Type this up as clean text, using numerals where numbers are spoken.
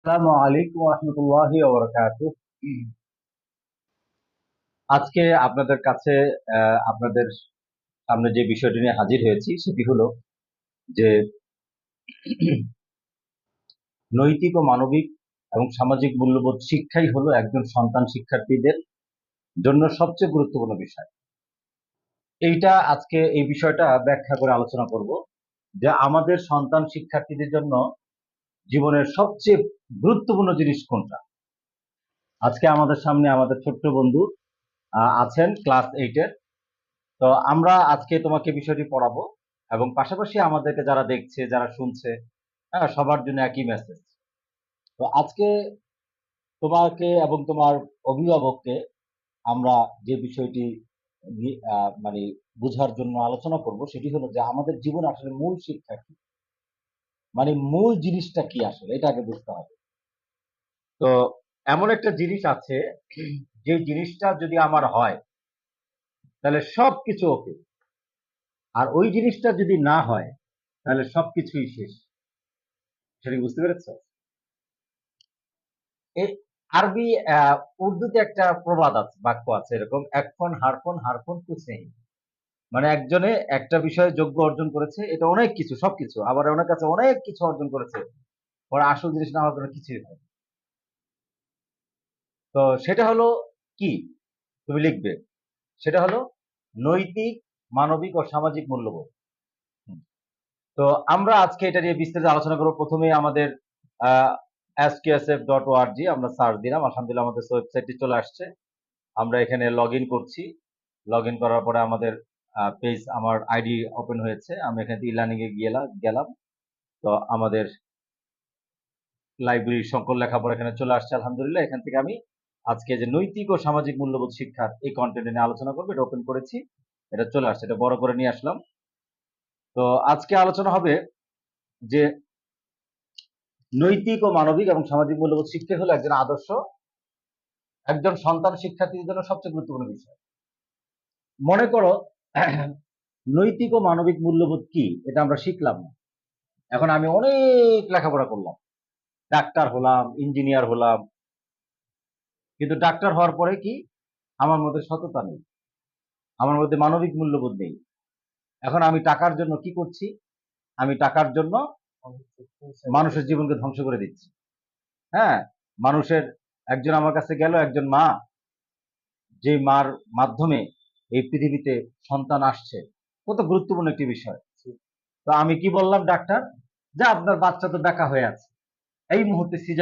আসসালামু আলাইকুম রহমতুল্লাহি ওয়া বারাকাতুহু। আজকে আপনাদের কাছে আপনাদের সামনে যে বিষয়টি নিয়ে হাজির হয়েছি সেটি হলো যে নৈতিক ও মানবিক এবং সামাজিক মূল্যবোধ শিক্ষাই হলো একজন সন্তান শিক্ষার্থীদের জন্য সবচেয়ে গুরুত্বপূর্ণ বিষয়। এইটা আজকে এই বিষয়টা ব্যাখ্যা করে আলোচনা করব যে আমাদের সন্তান শিক্ষার্থীদের জন্য জীবনের সবচেয়ে গুরুত্বপূর্ণ জিনিস কোনটা। আজকে আমাদের সামনে আমাদের ছোট্ট বন্ধু আছেন ক্লাস 8-এর। তো আমরা আজকে তোমাকে বিষয়টি পড়াবো এবং পাশাপাশি আমাদেরকে যারা দেখছে যারা শুনছে, হ্যাঁ, সবার জন্য একই মেসেজ। তো আজকে তোমাকে এবং তোমার অভিভাবককে আমরা যে বিষয়টি মানে বোঝার জন্য আলোচনা করব সেটি হলো যে আমাদের জীবনে আসলে মূল শিক্ষা কি, মানে মূল জিনিসটা কি আসলে এটা আগে বুঝতে হবে। তো এমন একটা জিনিস আছে যে জিনিসটা যদি আমার হয় তাহলে সবকিছু ওকে, আর ওই জিনিসটা যদি না হয় তাহলে সবকিছুই শেষ। সেটা কি বুঝতে পেরেছো? এই আরবি উর্দুতে একটা প্রবাদ আছে, বাক্য আছে এরকম, এক ফোন হারফোন হারফোন কুছ নেই। মানে একজনে একটা বিষয়ে যোগ্য অর্জন করেছে, এটা অনেক কিছু সবকিছু, আবার অনেক কাছে অনেক কিছু অর্জন করেছে, পরে আসল জিনিস না হওয়ার কারণে কিছুই হয়। তো সেটা হলো কি, তুমি লিখবে সেটা হলো নৈতিক, মানবিক ও সামাজিক মূল্যবোধ। হুম। তো আমরা আজকে এটা নিয়ে বিস্তারিত আলোচনা করবো। প্রথমে আমাদের sksf.org আমরা সার্চ দিলাম, আলহামদুলিল্লাহ আমাদের ওয়েবসাইটটি চলে আসছে। আমরা এখানে লগ ইন করছি। লগ ইন করার পরে আমাদের পেজ, আমার আইডি ওপেন হয়েছে। আমি এখানে ই লার্নিং এ গেলাম। তো আমাদের লাইব্রেরির সকল লেখাপড়া এখানে চলে আসছে আলহামদুলিল্লাহ। এখান থেকে আমি আজকে যে নৈতিক ও সামাজিক মূল্যবোধ শিক্ষার এই কন্টেন্ট নিয়ে আলোচনা করবো, এটা ওপেন করেছি, এটা চলে আসছে, এটা বড় করে নিয়ে আসলাম। তো আজকে আলোচনা হবে যে নৈতিক ও মানবিক এবং সামাজিক মূল্যবোধ শিক্ষা হলো একজন আদর্শ, একজন সন্তান শিক্ষার্থীর জন্য সবচেয়ে গুরুত্বপূর্ণ বিষয়। মনে করো নৈতিক ও মানবিক মূল্যবোধ কি এটা আমরা শিখলাম না। এখন আমি অনেক লেখাপড়া করলাম, ডাক্তার হলাম, ইঞ্জিনিয়ার হলাম, কিন্তু ডাক্তার হওয়ার পরে কি আমার মধ্যে সততা নেই, আমার মধ্যে মানবিক মূল্যবোধ নেই। এখন আমি টাকার জন্য কি করছি? আমি টাকার জন্য মানুষের জীবনকে ধ্বংস করে দিচ্ছি। হ্যাঁ, মানুষের, একজন আমার কাছে গেল, একজন মা, যে মার মাধ্যমে এই পৃথিবীতে সন্তান আসছে, কত গুরুত্বপূর্ণ একটি বিষয়। তো আমি কি বললাম ডাক্তার, যে আপনার বাচ্চা তো বেকা হয়ে আছে, এই মুহূর্তে সিজার